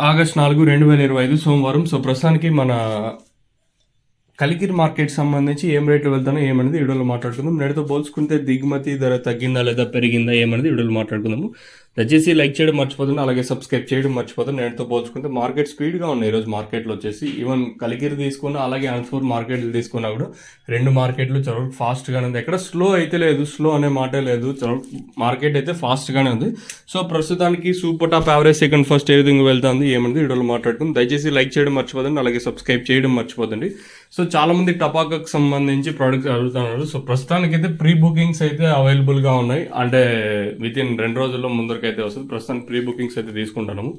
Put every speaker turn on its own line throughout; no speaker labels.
August 4, 2025 సోమవారం. So ప్రస్తుతానికి మన కలికిరి మార్కెట్ సంబంధించి ఏం రేట్లు వెళ్తానో ఏమనేది వీడియోలో మాట్లాడుకుందాం. నేటితో పోల్చుకుంటే దిగుమతి ధర తగ్గిందా లేదా పెరిగిందా ఏమనేది వీడియోలో మాట్లాడుకుందాము. దయచేసి లైక్ చేయడం మర్చిపోతుంది, అలాగే సబ్స్క్రైబ్ చేయడం మర్చిపోతుంది. నేటితో పోల్చుకుంటే మార్కెట్ స్పీడ్గా ఉన్నాయి ఈరోజు మార్కెట్లో వచ్చేసి. ఈవెన్ కలికిరి తీసుకున్నా అలాగే అనంతపూర్ మార్కెట్లు తీసుకున్నా కూడా రెండు మార్కెట్లు చాలా ఫాస్ట్గానే ఉంది. ఎక్కడ స్లో అయితే లేదు, స్లో అనే మాటే లేదు, చాలా మార్కెట్ అయితే ఫాస్ట్గానే ఉంది. సో ప్రస్తుతానికి super top average second first ఏ విధంగా వెళ్తుంది ఏమనేది వీడియోలో మాట్లాడుకుంది. దయచేసి లైక్ చేయడం మర్చిపోతుంది, అలాగే సబ్స్క్రైబ్ చేయడం మర్చిపోతుంది. సో చాలా మంది టపాకాకు సంబంధించి ప్రోడక్ట్స్ అడుగుతున్నారు. సో ప్రస్తుతానికి అయితే ప్రీ బుకింగ్స్ అయితే అవైలబుల్ గా ఉన్నాయి, అంటే విత్ ఇన్ 2 రోజుల్లో ముందరకైతే వస్తుంది. ప్రస్తుతానికి ప్రీ బుకింగ్స్ అయితే తీసుకుంటాము.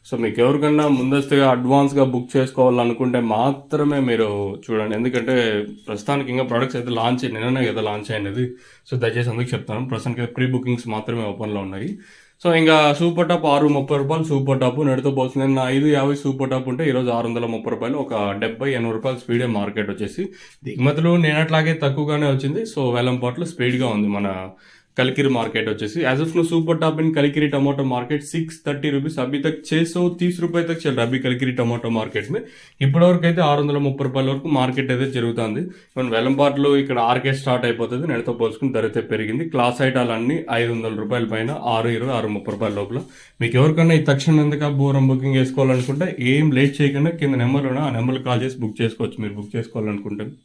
సో మీకు ఎవరికన్నా ముందస్తుగా అడ్వాన్స్ గా బుక్ చేసుకోవాలనుకుంటే మాత్రమే మీరు చూడండి, ఎందుకంటే ప్రస్తుతానికి ఇంకా ప్రొడక్ట్స్ అయితే నిన్ననే కదా లాంచ్ అయినది. సో దయచేసి అందుకు చెప్తాను, ప్రస్తుతానికి ప్రీ బుకింగ్స్ మాత్రమే ఓపెన్ లో ఉన్నాయి. సో ఇంకా సూపర్ టాప్ 630 రూపాయలు సూపర్ టాప్ నడితో పోతుంది. నిన్న 550 సూపర్ టాప్ ఉంటే ఈరోజు 630 రూపాయలు, ఒక 70-80 రూపాయలు స్పీడే మార్కెట్ వచ్చేసి. దిగుమతులు నేనట్లాగే తక్కువగానే వచ్చింది. సో వేలంపాట్లు స్పీడ్గా ఉంది మన కలికిరి మార్केट వచ్చేసి. As of now super top in Kalikiri tomato market 630 rupees अभी तक 630 रुपए तक चल रहा है अभी कलिकिरी टमाटो మార్కెట్ में. ఇప్పటివరకు అయితే 630 రూపాయల వరకు మార్కెట్ అయితే జరుగుతుంది. మన వెలంపాట్లో ఇక్కడ ఆర్కే స్టార్ట్ అయిపోతుంది. నేడుతో పోల్చుకుని ధర అయితే పెరిగింది. క్లాస్ ఐటాలన్నీ 500 రూపాయల పైన, 620 630 రూపాయల లోపల. మీకు ఎవరికన్నా ఈ తక్షణ ఎందుకు బూరం బుకింగ్ చేసుకోవాలనుకుంటే ఏం లేట్ చేయకుండా కింద నెంబర్ ఆ నెంబర్ కాల్ చేసి బుక్ చేసుకోవచ్చు మీరు బుక్ చేసుకోవాలనుకుంటే.